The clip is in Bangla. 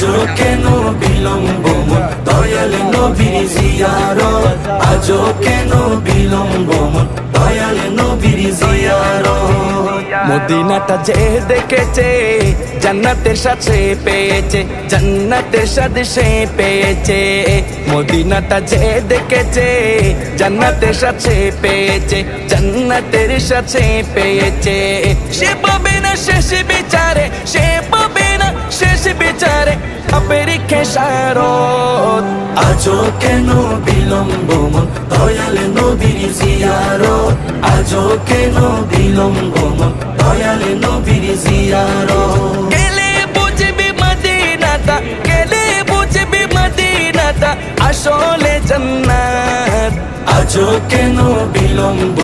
আজও কেন বিলম্ব মন দয়াল নবীর জিয়ারত আজও কেন বিলম্ব মন দয়াল নবীর জিয়ারত মদিনাটা যে দেখেছে জান্নাতের সাথে পেয়েছে জান্নাতের সাথে সে পেয়েছে মদিনাটা যে দেখেছে জান্নাতের সাথে পেয়েছে জান্নাতের সাথে পেয়েছে সে পাবে না শেষ বিচারে সে পাবে না শেষ বিচারে আপেরি খেসারত আজও কেন বিলম্ব মন দয়াল নবীর জিয়ারত আজও কেন বিলম্ব মন দয়াল নবীর জিয়ারত গেলে বুঝবি মদিনাটা গেলে বুঝবি মদিনাটা আসলে জান্নাত আজও কেন বিলম্ব